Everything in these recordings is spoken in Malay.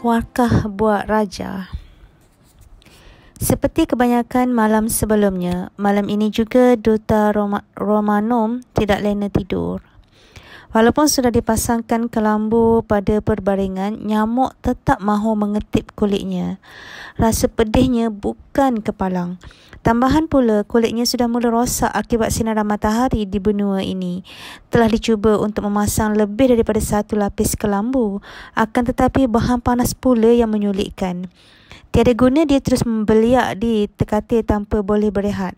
Warkah Buat Raja. Seperti kebanyakan malam sebelumnya, malam ini juga Duta Romanum tidak lena tidur. Walaupun sudah dipasangkan kelambu pada perbaringan, nyamuk tetap mahu mengetip kulitnya. Rasa pedihnya bukan kepalang. Tambahan pula, kulitnya sudah mula rosak akibat sinaran matahari di benua ini. Telah dicuba untuk memasang lebih daripada satu lapis kelambu, akan tetapi bahan panas pula yang menyulitkan. Tiada guna dia terus membeliak di tekatil tanpa boleh berehat.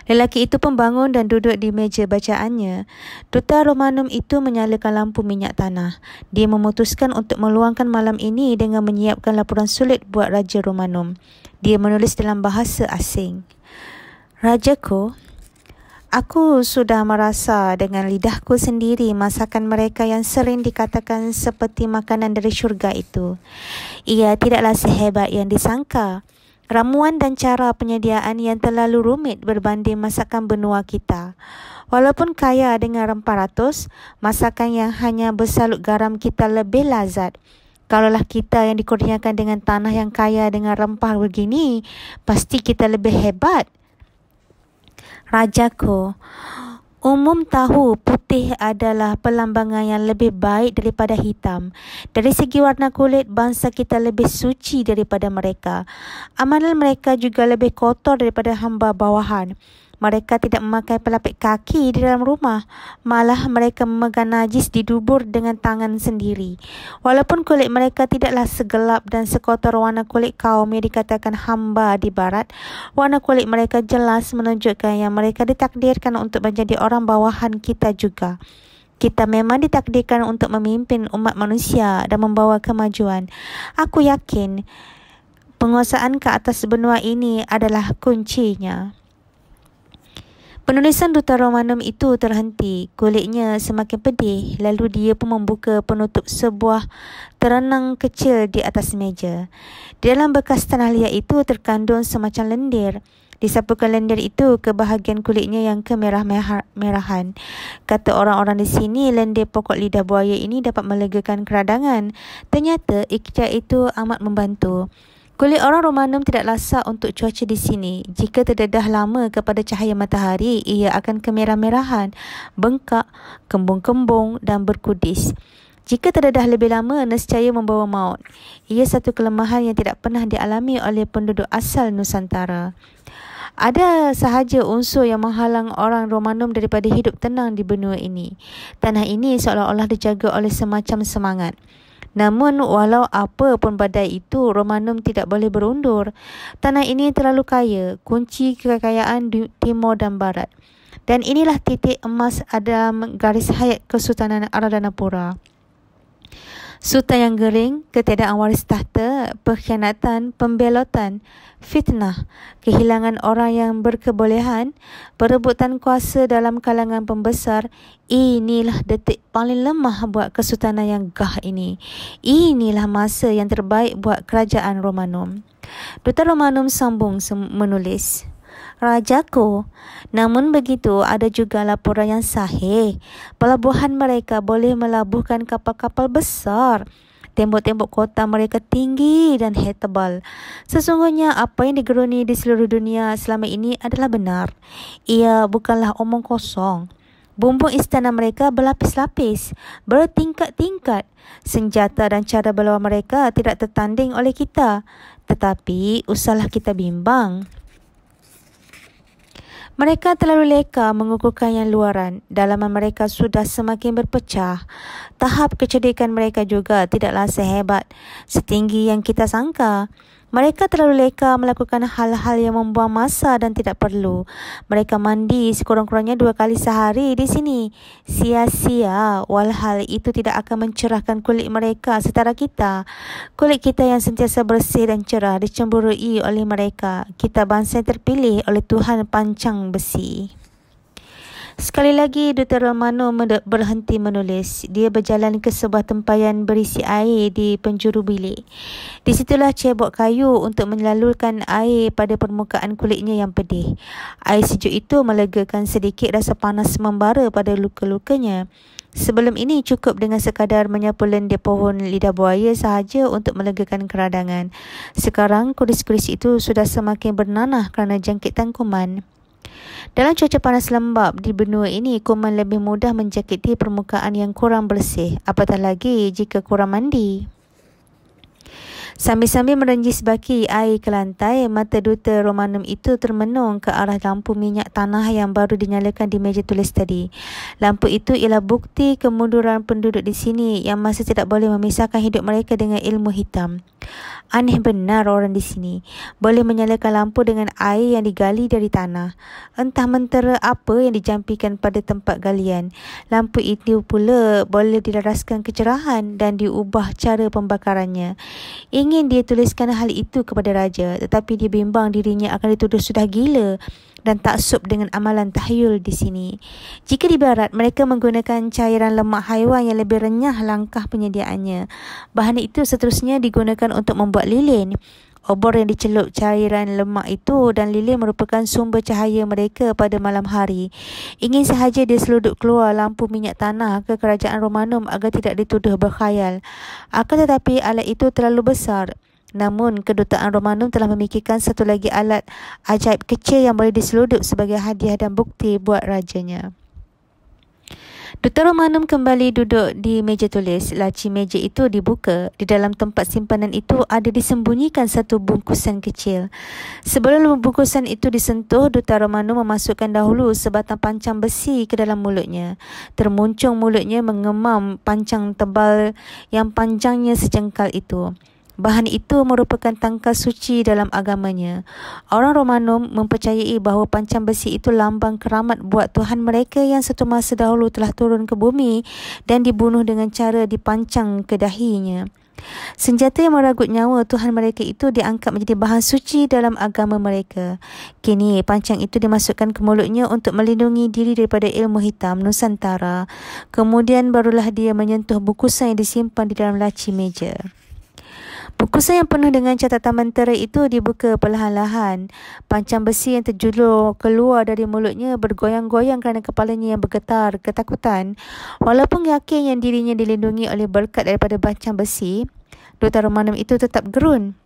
Lelaki itu pun bangun dan duduk di meja bacaannya. Duta Romanum itu menyalakan lampu minyak tanah. Dia memutuskan untuk meluangkan malam ini dengan menyiapkan laporan sulit buat Raja Romanum. Dia menulis dalam bahasa asing. Rajaku, aku sudah merasa dengan lidahku sendiri masakan mereka yang sering dikatakan seperti makanan dari syurga itu. Ia tidaklah sehebat yang disangka. Ramuan dan cara penyediaan yang terlalu rumit berbanding masakan benua kita. Walaupun kaya dengan rempah ratus, masakan yang hanya bersalut garam kita lebih lazat. Kalaulah kita yang dikurniakan dengan tanah yang kaya dengan rempah begini, pasti kita lebih hebat. Rajaku, umum tahu putih adalah perlambangan yang lebih baik daripada hitam. Dari segi warna kulit, bangsa kita lebih suci daripada mereka. Amalan mereka juga lebih kotor daripada hamba bawahan. Mereka tidak memakai pelapik kaki di dalam rumah. Malah mereka memegang najis di dubur dengan tangan sendiri. Walaupun kulit mereka tidaklah segelap dan sekotor warna kulit kaum yang dikatakan hamba di barat, warna kulit mereka jelas menunjukkan yang mereka ditakdirkan untuk menjadi orang bawahan kita juga. Kita memang ditakdirkan untuk memimpin umat manusia dan membawa kemajuan. Aku yakin penguasaan ke atas benua ini adalah kuncinya. Penulisan Duta Romanum itu terhenti. Kulitnya semakin pedih. Lalu dia pun membuka penutup sebuah terenang kecil di atas meja. Di dalam bekas tanah liat itu terkandung semacam lendir. Disapukan lendir itu ke bahagian kulitnya yang kemerah-merahan. Kata orang-orang di sini, lendir pokok lidah buaya ini dapat melegakan keradangan. Ternyata ikhtiar itu amat membantu. Kulit orang Romanum tidak lasak untuk cuaca di sini. Jika terdedah lama kepada cahaya matahari, ia akan kemerah-merahan, bengkak, kembung-kembung dan berkudis. Jika terdedah lebih lama, nescaya membawa maut. Ia satu kelemahan yang tidak pernah dialami oleh penduduk asal Nusantara. Ada sahaja unsur yang menghalang orang Romanum daripada hidup tenang di benua ini. Tanah ini seolah-olah dijaga oleh semacam semangat. Namun, walau apa pun badai itu, Romanum tidak boleh berundur. Tanah ini terlalu kaya, kunci kekayaan di timur dan barat. Dan inilah titik emas dalam garis hayat Kesultanan Aradanapura. Sultan yang gering, ketiadaan waris tahta, pengkhianatan, pembelotan, fitnah, kehilangan orang yang berkebolehan, perebutan kuasa dalam kalangan pembesar. Inilah detik paling lemah buat kesultanan yang gah ini. Inilah masa yang terbaik buat kerajaan Romanum. Duta Romanum sambung menulis. Rajaku, namun begitu ada juga laporan yang sahih. Pelabuhan mereka boleh melabuhkan kapal-kapal besar. Tembok-tembok kota mereka tinggi dan tebal. Sesungguhnya apa yang digeruni di seluruh dunia selama ini adalah benar. Ia bukanlah omong kosong. Bumbung istana mereka berlapis-lapis, bertingkat-tingkat. Senjata dan cara berlawan mereka tidak tertanding oleh kita. Tetapi usahlah kita bimbang. Mereka terlalu leka mengukuhkan yang luaran. Dalaman mereka sudah semakin berpecah. Tahap kecerdikan mereka juga tidaklah sehebat, setinggi yang kita sangka. Mereka terlalu leka melakukan hal-hal yang membuang masa dan tidak perlu. Mereka mandi sekurang-kurangnya 2 kali sehari di sini. Sia-sia, walhal itu tidak akan mencerahkan kulit mereka setara kita. Kulit kita yang sentiasa bersih dan cerah dicemburui oleh mereka. Kita bangsa yang terpilih oleh Tuhan pancang besi. Sekali lagi, Duta Romano berhenti menulis. Dia berjalan ke sebuah tempayan berisi air di penjuru bilik. Di situlah cebok kayu untuk menyalurkan air pada permukaan kulitnya yang pedih. Air sejuk itu melegakan sedikit rasa panas membara pada luka-lukanya. Sebelum ini cukup dengan sekadar menyapu lendir pohon lidah buaya sahaja untuk melegakan keradangan. Sekarang kuris-kuris itu sudah semakin bernanah kerana jangkitan kuman. Dalam cuaca panas lembap di benua ini, kuman lebih mudah menjangkiti permukaan yang kurang bersih, apatah lagi jika kurang mandi. Sambil-sambil merenjis baki air ke lantai, mata Duta Romanum itu termenung ke arah lampu minyak tanah yang baru dinyalakan di meja tulis tadi. Lampu itu ialah bukti kemunduran penduduk di sini yang masih tidak boleh memisahkan hidup mereka dengan ilmu hitam. Aneh benar orang di sini boleh menyalakan lampu dengan air yang digali dari tanah. Entah mentera apa yang dijampikan pada tempat galian. Lampu itu pula boleh dilaraskan kecerahan dan diubah cara pembakarannya. Ingin dia tuliskan hal itu kepada raja, tetapi dia bimbang dirinya akan dituduh sudah gila dan taksub dengan amalan tahyul di sini. Jika di barat, mereka menggunakan cairan lemak haiwan yang lebih renyah langkah penyediaannya. Bahan itu seterusnya digunakan untuk membuat lilin. Obor yang dicelup cairan lemak itu dan lilin merupakan sumber cahaya mereka pada malam hari. Ingin sahaja dia seluduk keluar lampu minyak tanah ke kerajaan Romanum agar tidak dituduh berkhayal. Akan tetapi alat itu terlalu besar. Namun, kedutaan Romanum telah memikirkan satu lagi alat ajaib kecil yang boleh diseluduk sebagai hadiah dan bukti buat rajanya. Duta Romanum kembali duduk di meja tulis. Laci meja itu dibuka. Di dalam tempat simpanan itu ada disembunyikan satu bungkusan kecil. Sebelum bungkusan itu disentuh, Duta Romanum memasukkan dahulu sebatang pancang besi ke dalam mulutnya. Termuncung mulutnya mengemam pancang tebal yang panjangnya sejengkal itu. Bahan itu merupakan tangkal suci dalam agamanya. Orang Romanum mempercayai bahawa pancang besi itu lambang keramat buat Tuhan mereka yang satu masa dahulu telah turun ke bumi dan dibunuh dengan cara dipancang ke dahinya. Senjata yang meragut nyawa Tuhan mereka itu diangkat menjadi bahan suci dalam agama mereka. Kini pancang itu dimasukkan ke mulutnya untuk melindungi diri daripada ilmu hitam Nusantara. Kemudian barulah dia menyentuh bungkusan yang disimpan di dalam laci meja. Bungkusan yang penuh dengan catatan mentera itu dibuka perlahan-lahan. Pancang besi yang terjulur keluar dari mulutnya bergoyang-goyang kerana kepalanya yang bergetar ketakutan. Walaupun yakin yang dirinya dilindungi oleh berkat daripada pancang besi, Duta Romanum itu tetap gerun.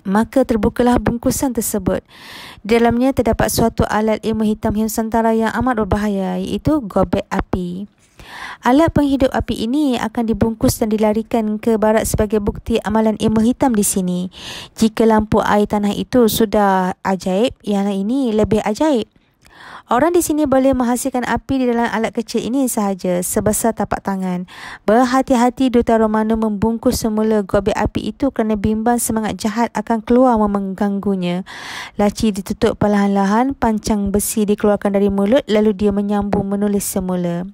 Maka terbukalah bungkusan tersebut. Di dalamnya terdapat suatu alat ilmu hitam Nusantara yang amat berbahaya, iaitu gobek api. Alat penghidup api ini akan dibungkus dan dilarikan ke barat sebagai bukti amalan ilmu hitam di sini. Jika lampu air tanah itu sudah ajaib, yang ini lebih ajaib. Orang di sini boleh menghasilkan api di dalam alat kecil ini sahaja, sebesar tapak tangan. Berhati-hati Duta Romanum membungkus semula gobek api itu kerana bimbang semangat jahat akan keluar mengganggunya. Laci ditutup perlahan-lahan, pancang besi dikeluarkan dari mulut, lalu dia menyambung menulis semula.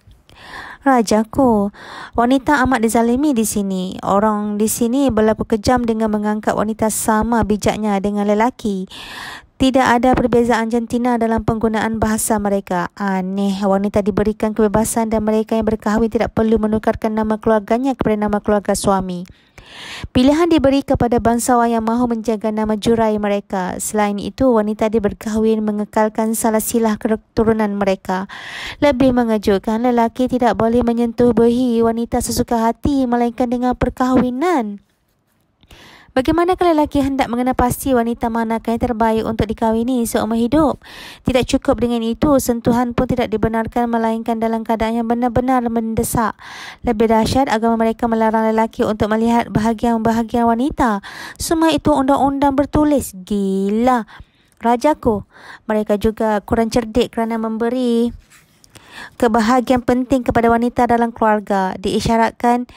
Rajaku, wanita amat dizalimi di sini. Orang di sini berlaku kejam dengan mengangkat wanita sama bijaknya dengan lelaki. Tidak ada perbezaan jantina dalam penggunaan bahasa mereka. Aneh, wanita diberikan kebebasan dan mereka yang berkahwin tidak perlu menukarkan nama keluarganya kepada nama keluarga suami. Pilihan diberi kepada bangsawan yang mahu menjaga nama jurai mereka. Selain itu, wanita berkahwin mengekalkan silsilah keturunan mereka. Lebih mengejutkan, lelaki tidak boleh menyentuh behi wanita sesuka hati melainkan dengan perkahwinan. Bagaimana kalau lelaki hendak mengenal pasti wanita manakah yang terbaik untuk dikahwini seumur hidup? Tidak cukup dengan itu, sentuhan pun tidak dibenarkan melainkan dalam keadaan yang benar-benar mendesak. Lebih dahsyat, agama mereka melarang lelaki untuk melihat bahagian-bahagian wanita. Semua itu undang-undang bertulis. Gila. Rajaku, mereka juga kurang cerdik kerana memberi kebahagiaan penting kepada wanita dalam keluarga. Diisyaratkan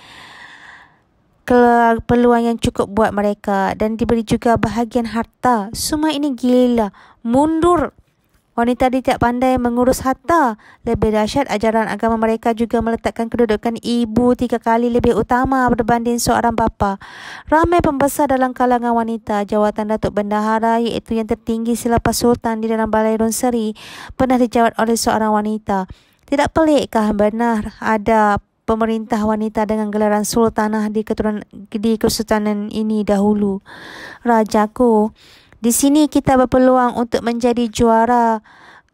peluang yang cukup buat mereka dan diberi juga bahagian harta. Semua ini gila. Mundur. Wanita tidak pandai mengurus harta. Lebih dahsyat, ajaran agama mereka juga meletakkan kedudukan ibu 3 kali lebih utama berbanding seorang bapa. Ramai pembesar dalam kalangan wanita. Jawatan Datuk Bendahara, iaitu yang tertinggi selepas Sultan di dalam Balai Run Seri, pernah dijawat oleh seorang wanita. Tidak pelikkah benar ada pemerintah wanita dengan gelaran sultanah di kesultanan ini dahulu? Rajaku, di sini kita berpeluang untuk menjadi juara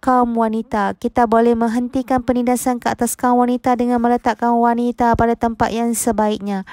kaum wanita. Kita boleh menghentikan penindasan ke atas kaum wanita dengan meletakkan wanita pada tempat yang sebaiknya.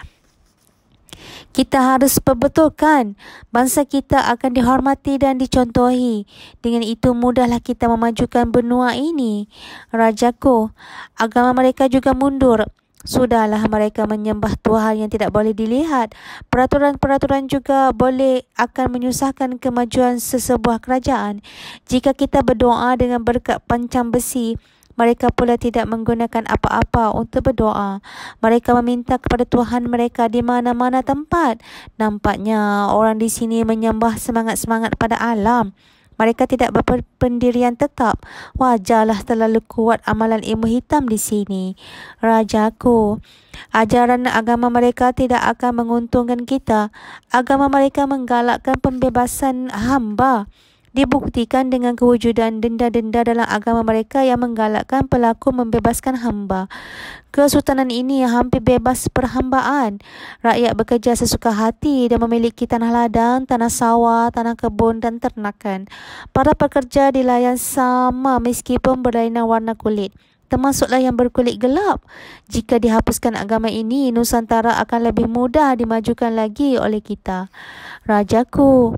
Kita harus perbetulkan bangsa kita akan dihormati dan dicontohi. Dengan itu mudahlah kita memajukan benua ini. Rajaku, agama mereka juga mundur. Sudahlah mereka menyembah Tuhan yang tidak boleh dilihat. Peraturan-peraturan juga boleh akan menyusahkan kemajuan sesebuah kerajaan. Jika kita berdoa dengan berkat pancang besi, mereka pula tidak menggunakan apa-apa untuk berdoa. Mereka meminta kepada Tuhan mereka di mana-mana tempat. Nampaknya orang di sini menyembah semangat-semangat pada alam. Mereka tidak berpendirian tetap. Wajarlah terlalu kuat amalan ilmu hitam di sini. Rajaku, ajaran agama mereka tidak akan menguntungkan kita. Agama mereka menggalakkan pembebasan hamba. Dibuktikan dengan kewujudan denda-denda dalam agama mereka yang menggalakkan pelaku membebaskan hamba. Kesultanan ini hampir bebas perhambaan. Rakyat bekerja sesuka hati dan memiliki tanah ladang, tanah sawah, tanah kebun dan ternakan. Para pekerja dilayan sama meskipun berlainan warna kulit, termasuklah yang berkulit gelap. Jika dihapuskan agama ini, Nusantara akan lebih mudah dimajukan lagi oleh kita. Rajaku,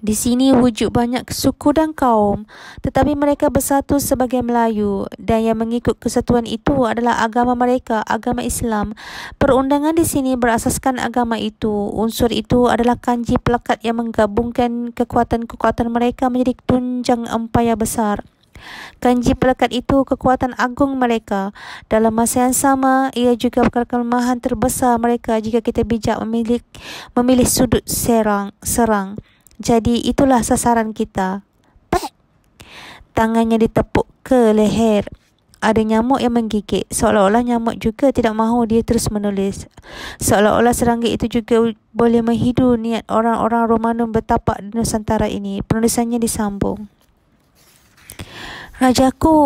di sini wujud banyak suku dan kaum, tetapi mereka bersatu sebagai Melayu, dan yang mengikut kesatuan itu adalah agama mereka, agama Islam. Perundangan di sini berasaskan agama itu. Unsur itu adalah kanji pelekat yang menggabungkan kekuatan-kekuatan mereka menjadi tunjang empayar besar. Kanji pelekat itu kekuatan agung mereka. Dalam masa yang sama, ia juga kelemahan terbesar mereka jika kita bijak memilih sudut serang. Jadi itulah sasaran kita. Pek! Tangannya ditepuk ke leher. Ada nyamuk yang menggigit. Seolah-olah nyamuk juga tidak mahu dia terus menulis. Seolah-olah serangga itu juga boleh menghidu niat orang-orang Romanum bertapak di Nusantara ini. Penulisannya disambung. Rajaku,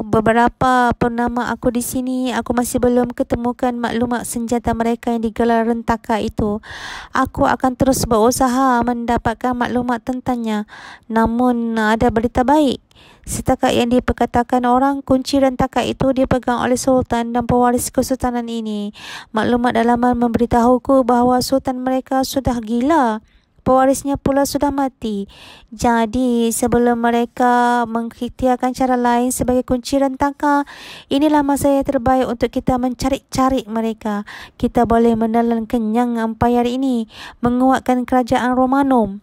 beberapa purnama aku di sini, aku masih belum ketemukan maklumat senjata mereka yang digelar rentaka itu. Aku akan terus berusaha mendapatkan maklumat tentangnya. Namun ada berita baik. Setakat yang diperkatakan orang, kunci rentaka itu dipegang oleh Sultan dan pewaris kesultanan ini. Maklumat dalaman memberitahuku bahawa Sultan mereka sudah gila. Pewarisnya pula sudah mati. Jadi sebelum mereka mengikhtiarkan cara lain sebagai kunci rentaka, inilah masa yang terbaik untuk kita mencari-cari mereka. Kita boleh menelan kenyang empayar ini, menguatkan kerajaan Romanum.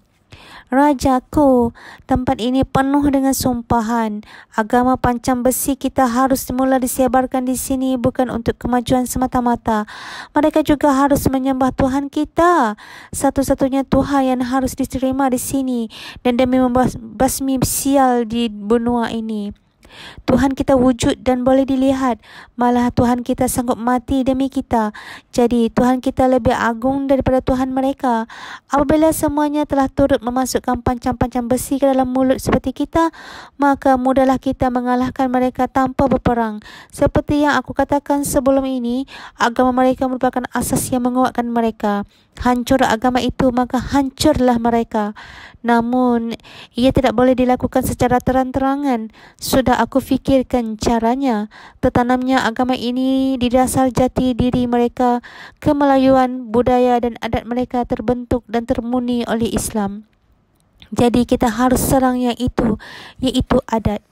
Rajaku, tempat ini penuh dengan sumpahan. Agama pancang besi kita harus mula disebarkan di sini bukan untuk kemajuan semata-mata. Mereka juga harus menyembah Tuhan kita. Satu-satunya Tuhan yang harus diterima di sini dan demi membasmi sial di benua ini. Tuhan kita wujud dan boleh dilihat. Malah Tuhan kita sanggup mati demi kita. Jadi Tuhan kita lebih agung daripada Tuhan mereka. Apabila semuanya telah turut memasukkan pancang-pancang besi ke dalam mulut seperti kita, maka mudahlah kita mengalahkan mereka tanpa berperang. Seperti yang aku katakan sebelum ini, agama mereka merupakan asas yang menguatkan mereka. Hancur agama itu, maka hancurlah mereka. Namun, ia tidak boleh dilakukan secara terang-terangan. Sudah aku fikirkan caranya. Tertanamnya agama ini di dasar jati diri mereka. Kemelayuan, budaya dan adat mereka terbentuk dan termurni oleh Islam. Jadi kita harus serang yang itu, iaitu adat.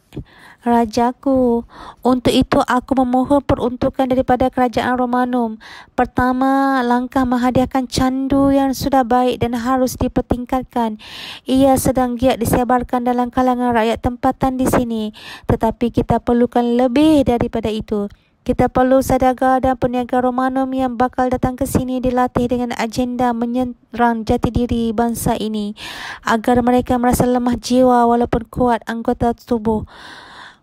Rajaku, untuk itu aku memohon peruntukan daripada kerajaan Romanum. Pertama, langkah menghadiahkan candu yang sudah baik dan harus dipertingkatkan. Ia sedang giat disebarkan dalam kalangan rakyat tempatan di sini. Tetapi kita perlukan lebih daripada itu. Kita perlu saudagar dan peniaga Romanom yang bakal datang ke sini dilatih dengan agenda menyerang jati diri bangsa ini agar mereka merasa lemah jiwa walaupun kuat anggota tubuh.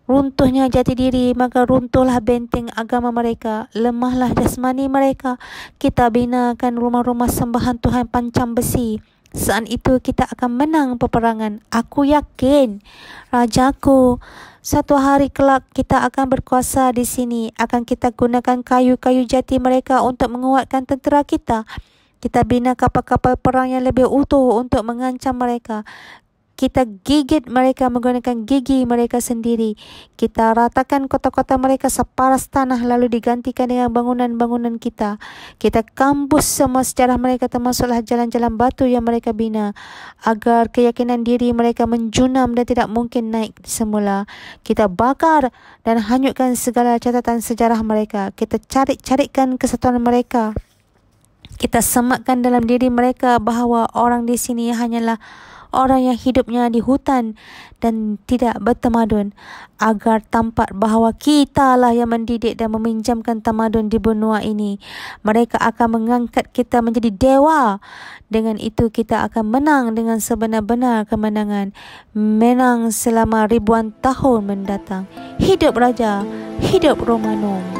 Runtuhnya jati diri, maka runtuhlah benteng agama mereka, lemahlah jasmani mereka. Kita binakan rumah-rumah sembahan Tuhan pancang besi. Saat itu kita akan menang peperangan. Aku yakin, Rajaku, satu hari kelak kita akan berkuasa di sini. Akan kita gunakan kayu-kayu jati mereka untuk menguatkan tentera kita. Kita bina kapal-kapal perang yang lebih utuh untuk mengancam mereka. Kita gigit mereka menggunakan gigi mereka sendiri. Kita ratakan kota-kota mereka separas tanah lalu digantikan dengan bangunan-bangunan kita. Kita kampus semua sejarah mereka termasuklah jalan-jalan batu yang mereka bina agar keyakinan diri mereka menjunam dan tidak mungkin naik semula. Kita bakar dan hanyutkan segala catatan sejarah mereka. Kita cari-carikan kesatuan mereka. Kita sematkan dalam diri mereka bahawa orang di sini hanyalah orang yang hidupnya di hutan dan tidak bertamadun, agar tampak bahawa kitalah yang mendidik dan meminjamkan tamadun di benua ini. Mereka akan mengangkat kita menjadi dewa. Dengan itu kita akan menang dengan sebenar-benar kemenangan. Menang selama ribuan tahun mendatang. Hidup Raja, hidup Romanum.